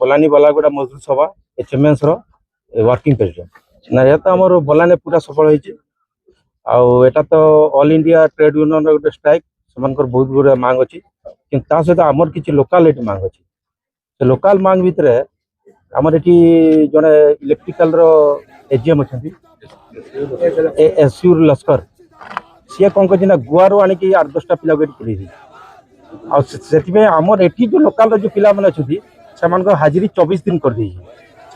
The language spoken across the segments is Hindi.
बलानी बालागुड़ा मजदूर सभा एचएमएस वर्किंग प्रेसिडेंट ना ये तो आम बलानी पूरा सफल होता तो ऑल इंडिया ट्रेड यूनियन गोटे स्ट्राइक से बहुत गुड़ा मांग अच्छी कि सहित आमर किसी लोकाल मांग अच्छी से लोकाल मांग भितर आमर ये जड़े इलेक्ट्रिकल एजीएम अच्छा एसयू लस्कर सी कौन कर गुआर आणिक 8-10टा पिला पुलिस आमर एटी जो लोकाल जो पिला अच्छा से हाजिरी 24 दिन कर दी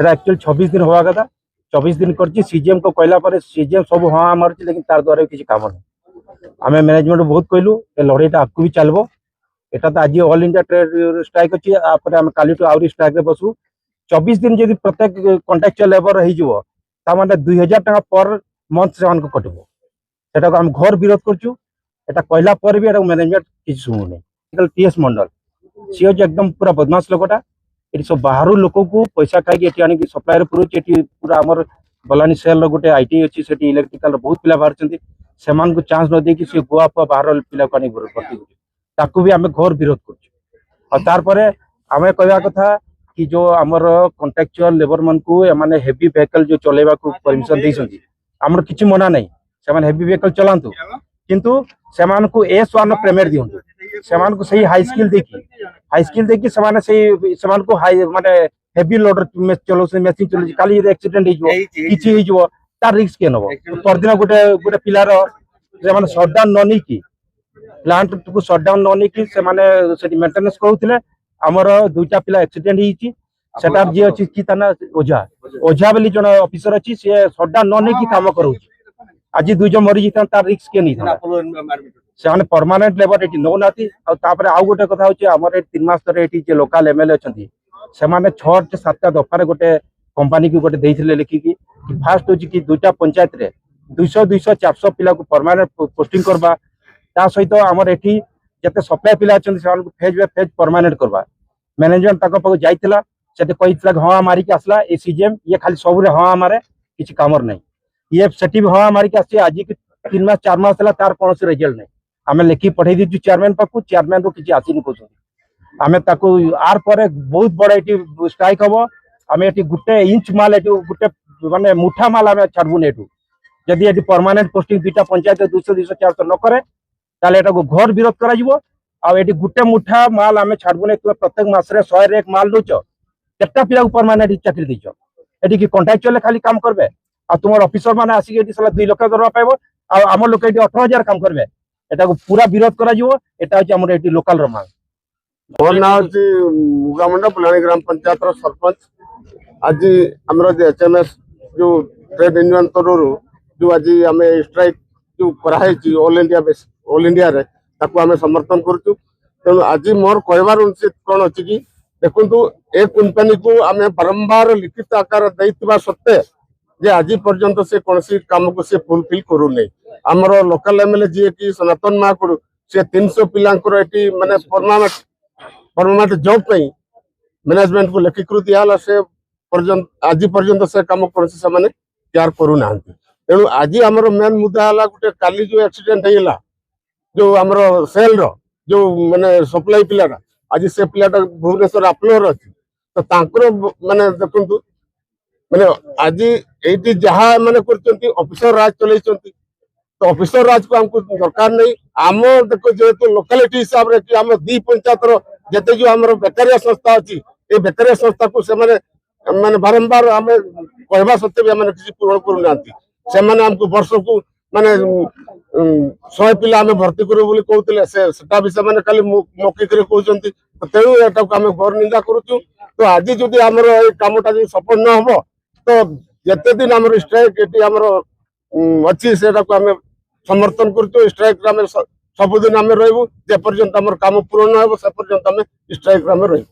एक्चुअली 26 दिन हवा कथा 24 दिन कर सीजीएम को कहला सीजीएम सब हाँ मार्च लेकिन तार द्वारा किसी काम नहीं आम मैनेजमेंट बहुत कहलु लड़ाईटा आगू भी चलो यहाँ तो आज ऑल इंडिया ट्रेड स्ट्राइक अच्छी आम काली आहरी स्ट्राइक बसु 24 दिन जब प्रत्येक कॉन्ट्रैक्चुअल लेबर हो 2000 टका पर मंथ से कटब से आम घर विरोध करूँ कहला पर भी मैनेजमेंट किसी शुणुनी टीएस मंडल सी हूँ एकदम पूरा बदमाश लोकटा ये सब बाहर लोक को पैसा खाई आनी सप्लायर पुरुष पूरा आमर बलानी सेल गोटे आईटी अच्छी से इलेक्ट्रिकल बहुत पिला बाहर से चांस न देकी सी गुआ फुआ बाहर पिला भर्ती भी आम घर विरोध कर आम कहवा कथा कि जो आमर कॉन्ट्रैक्चुअल लेबर मन को एमाने हेवी व्हीकल जो चलेबा को परमिशन देइसंती आमर किछि मना नहीं से हेवी व्हीकल चलांतु किंतु सेमान को S1 पेमेंट दियंतु सेमान को सही हाई स्किल देखी सेमान को हाई माने हेवी लोडर चलो मेसिन चलो काली एक्सीडेंट हो तार रिस्क के नबो परदिन गोटे पिलार से माने शटडाउन न नहीं की प्लांट को शटडाउन न नहीं की से माने से मेंटेनेंस करूथिले आमर 2टा पिला एक्सीडेंट हिची सेटार जे अछि की तना ओझा बेली जन ऑफिसर अछि से शटडाउन न नहीं की काम करूची आज 2 जन मरि जितन तार रिस्क के नहीं था से परमानेंट लेबर ये नौ नाती आउ गोटे कथा होची हमर 3 मास तरे एटी जे लोकल एमएलए अछंती से माने 6-7टा दफारे गोटे कंपनी को गोटे देइथिले लिखिकी कि फास्ट होची कि 2टा पंचायत रे 200-400 पिला को परमानेंट पोस्टिंग करबा ता सहित हमर एठी जते सप्लाई पिला अछंती से फेज बाय फेज परमानेंट करबा मैनेजमेंट तक पाक जाइतिला सेते कहितला हाँ मारी के आसला ए सीजीएम ये खाली सब रे हाँ मारे किछि कामर नहीं ये सेठी हाँ मारी के आसी आज 3 मास 4 मास हला तार कोनोसी रिजल्ट नहीं आम लिखि पठे दी चेयरमैन पाक चेयरमैन रो किछि आसीनी कहउछ आम ताको आर पर बहुत बड़ा एटी स्ट्राइक हबो आम एटी गुटे इंच माल एटी गुटे माने मुठा माल आम छाड़बुन एटू जदि एटी परमानेंट पोस्टिंग 2टा पंचायत 200-400 न करे ताले एटा को घर विरोध करा जिवो आ एटी गुटे मुठा माल आम छाड़बुन प्रत्येक मास रे 100 माल दोच केटा पिला को परमानेंट चाकरी दीच एटी कि कॉन्ट्रैक्चुअल खाली काम करबे आ तुमर ऑफिसर माने आसी एटी साला 2 लाख दरवा पाइबो आ आम लोक एटी 18,000 काम करबे एटा को पूरा विरोध करा जिवो एटा होची हमर एटी लोकल रो मांग मोर ना होची मुगामुंडा पुलानी ग्राम पंचायत रो सरपंच आज हमरो जे एचएमएस जो ट्रेड यूनियन तरोरु जो आज हमें स्ट्राइक जो कराई छी ऑल इंडिया रे ताको हमें समर्थन करछु तेणु आज मोर कहबार उचित कोन अछि कि देखंतु ए कंपनी को हमें बारंबार लिखित आकार दैतिबा सत्ते जे आज पर्यंत से कोनसी काम को से फुलफिल करू नै हमरो लोकल एमएलए जी कि सनातन महाकुड़ से 300 पिलांकर एटी माने परमानेंट जॉब पे मैनेजमेंट को लेखिकृत दियाला से पर्यंत आज पर्यंत से काम कोनसी से माने तैयार करू नांती तेणु आज हमरो मेन मुद्दा हला गुटे काली जो एक्सीडेंट हेला जो हमरो सेल रो जो माने सप्लाई पिलाटा आज से पिलाटा भुवनेश्वर अपलोर अछि तो तांकर माने देखंतु माने आज एटी जहा माने करचंती ऑफिसर राज चलैचंती तो ऑफिसर राज को हमको दरकार नहीं आम देखो जेहेतु लोकालिटी हिसाब रे कि हम 2 पंचायत रो जते जो हमर बेकारिया संस्था अछि ए बेकारिया संस्था को से माने बारंबार हमें कहबा सत्ते भी हमें किसी पूर्ण करू नांती से माने हमको वर्ष को माने 100 पिला हमें भर्ती करू बोली कहउतले सेटा भी से माने खाली मौखिक रे कहउचंती तो तेणु एटा को हमें घर निंदा करूछु तो आज जदि हमर ए कामटा जो सफल न हो तो जते दिन हमर स्ट्राइक एटी हमर अच्छी सेटा को हमें समर्थन करछु स्ट्राइक रे सबुदिन आम रही जे पर्यंत आम काम पूर्ण हो से पर्यंत आम स्ट्राइक रे रही।